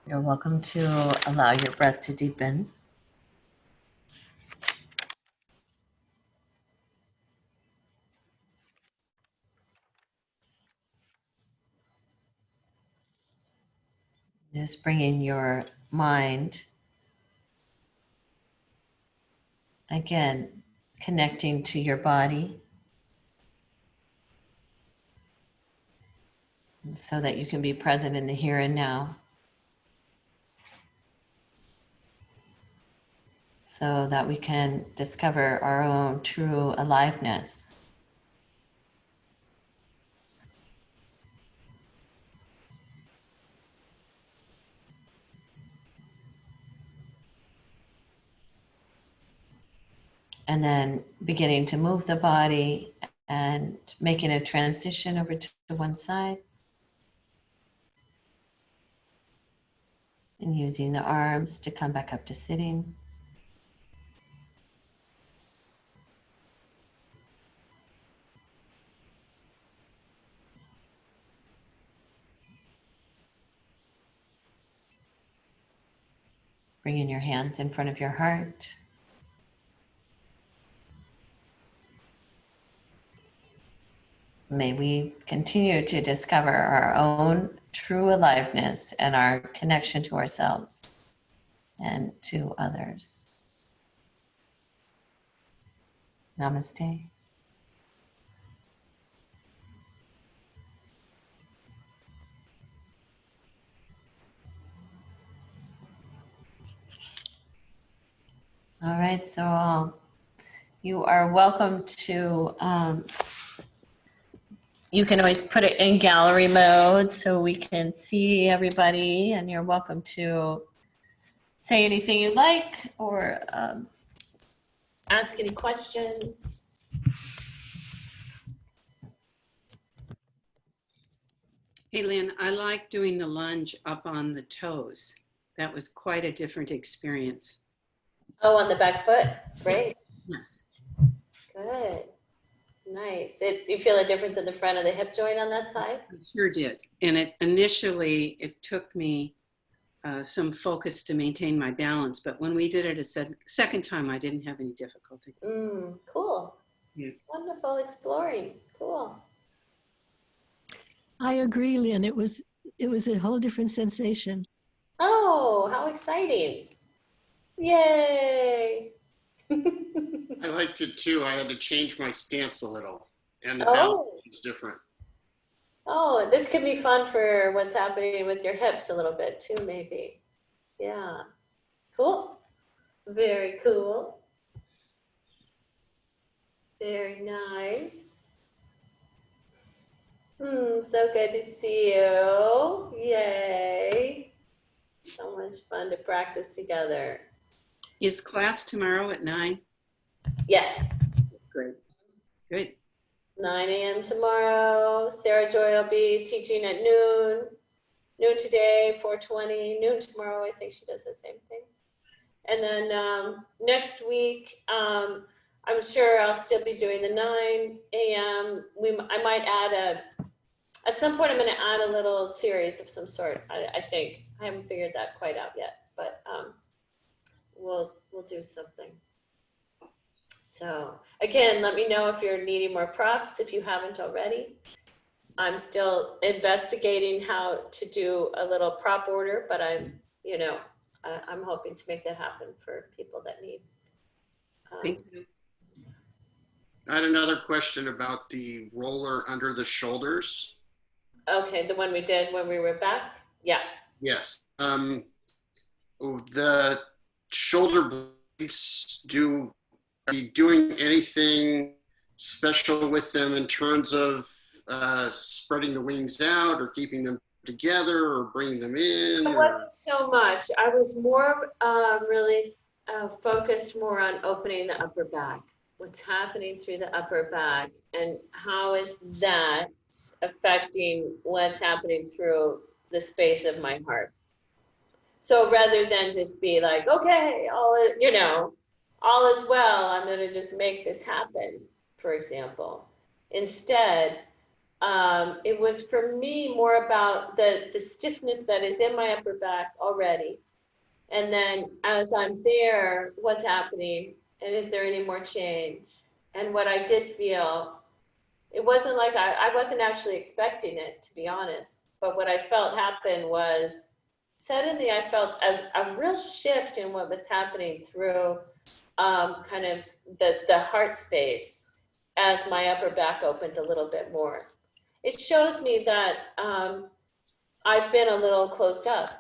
You're welcome to allow your breath to deepen. Just bringing your mind, again, connecting to your body so that you can be present in the here and now. So that we can discover our own true aliveness. And then beginning to move the body and making a transition over to one side. And using the arms to come back up to sitting. Bringing your hands in front of your heart. May we continue to discover our own true aliveness and our connection to ourselves and to others. Namaste. All right, so you are welcome to, you can always put it in gallery mode so we can see everybody, and you're welcome to say anything you'd like or ask any questions. Hey, Lynn, I like doing the lunge up on the toes. That was quite a different experience. Oh, on the back foot? Great. Yes. Good. Nice. You feel a difference in the front of the hip joint on that side? I sure did. And initially, it took me some focus to maintain my balance. But when we did it a second time, I didn't have any difficulty. Cool. Yeah. Wonderful exploring. Cool. I agree, Lynn. It was a whole different sensation. Oh, how exciting. Yay. I liked it too. I had to change my stance a little, and the Oh. balance was different. Oh, this could be fun for what's happening with your hips a little bit too, maybe. Yeah. Cool. Very cool. Very nice. So good to see you. Yay. So much fun to practice together. Is class tomorrow at 9? Yes. Great. Good. 9 a.m. tomorrow. Sarahjoy will be teaching at noon. Noon today, 4:20. Noon tomorrow. I think she does the same thing. And then next week, I'm sure I'll still be doing the 9 a.m. I might add at some point I'm going to add a little series of some sort. I think I haven't figured that quite out yet, but we'll do something. So again, let me know if you're needing more props, if you haven't already. I'm still investigating how to do a little prop order, but I'm hoping to make that happen for people that need. Thank you. I had another question about the roller under the shoulders. Okay, the one we did when we were back? Yeah. Yes. The shoulder blades, are you doing anything special with them in terms of spreading the wings out or keeping them together or bringing them in? It wasn't so much. I was more really focused more on opening the upper back. What's happening through the upper back and how is that affecting what's happening through the space of my heart? So rather than just be like, okay, all is well, I'm going to just make this happen, for example. Instead, It was for me more about the stiffness that is in my upper back already. And then as I'm there, what's happening? And is there any more change? And what I did feel, it wasn't like I wasn't actually expecting it, to be honest. But what I felt happen was suddenly I felt a real shift in what was happening through kind of the heart space as my upper back opened a little bit more. It shows me that I've been a little closed up,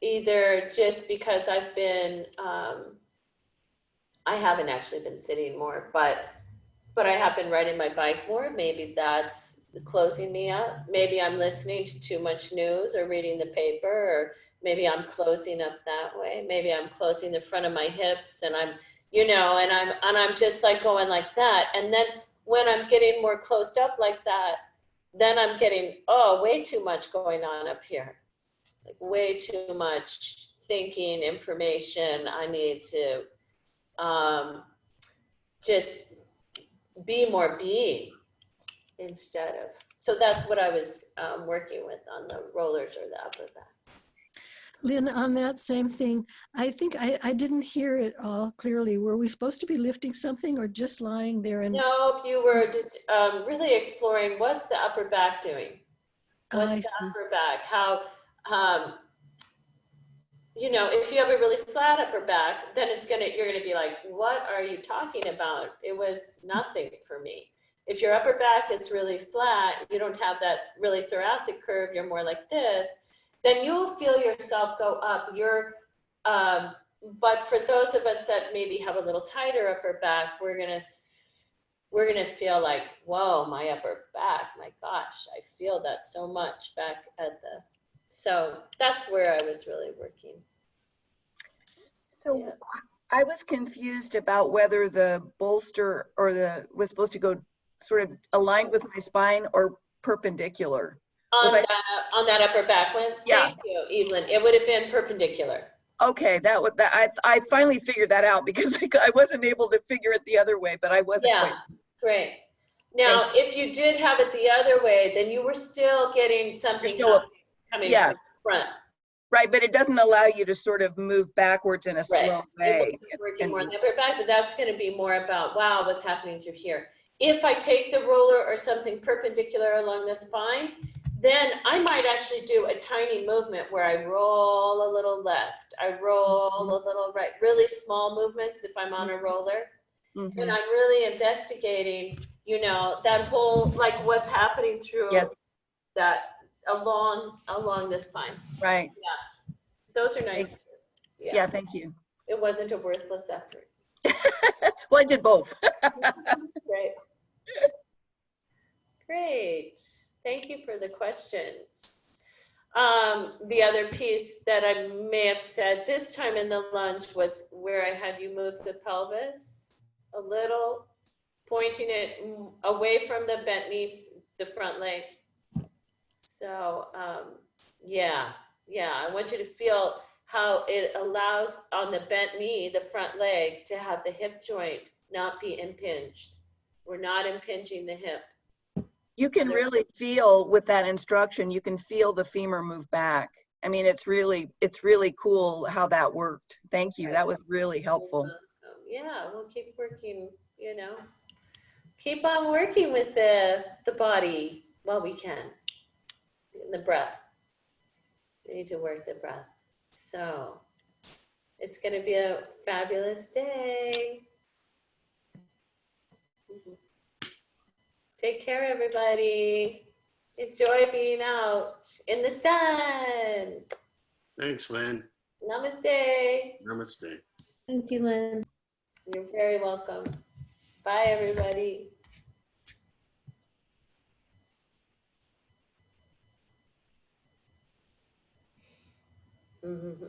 either just because I've been, I haven't actually been sitting more, but I have been riding my bike more. Maybe that's closing me up. Maybe I'm listening to too much news or reading the paper, or maybe I'm closing up that way. Maybe I'm closing the front of my hips and I'm, and I'm just like going like that. And then when I'm getting more closed up like that, then I'm getting, way too much going on up here. Like way too much thinking, information. I need to just be more being instead of. So that's what I was working with on the rollers or the upper back. Lynn, on that same thing, I think I didn't hear it all clearly. Were we supposed to be lifting something or just lying there and? No, you were just really exploring what's the upper back doing. What's I the see. upper back? How, if you have a really flat upper back, then you're gonna be like, what are you talking about? It was nothing for me. If your upper back is really flat, you don't have that really thoracic curve, you're more like this, then you'll feel yourself go up. But for those of us that maybe have a little tighter upper back, we're gonna feel like, whoa, my upper back, my gosh, I feel that so much back at so that's where I was really working. So Yeah. I was confused about whether the bolster was supposed to go sort of aligned with my spine or perpendicular. On that upper back one? Yeah. Thank you, Evelyn. It would have been perpendicular. Okay, I finally figured that out because I wasn't able to figure it the other way, but I wasn't quite. Great. Now, if you did have it the other way, then you were still getting something coming from the front. Right, but it doesn't allow you to sort of move backwards in a slow way. Working more on the upper back, but that's going to be more about, wow, what's happening through here. If I take the roller or something perpendicular along the spine, then I might actually do a tiny movement where I roll a little left, I roll a little right, really small movements if I'm on a roller. Mm-hmm. And I'm really investigating, that whole, like what's happening through that along the spine. Right. Yeah. Those are nice too. Yeah, thank you. It wasn't a worthless effort. Well, I did both. Great. Great. Thank you for the questions. The other piece that I may have said this time in the lunch was where I had you move the pelvis a little, pointing it away from the bent knees, the front leg. So I want you to feel how it allows on the bent knee, the front leg, to have the hip joint not be impinged. We're not impinging the hip. You can really feel with that instruction, you can feel the femur move back. I mean, it's really cool how that worked. Thank you. That was really helpful. Yeah, we'll keep working, keep on working with the body while we can. The breath. We need to work the breath. So it's going to be a fabulous day. Take care, everybody. Enjoy being out in the sun. Thanks, Lynn. Namaste. Namaste. Thank you, Lynn. You're very welcome. Bye, everybody. Mm-hmm.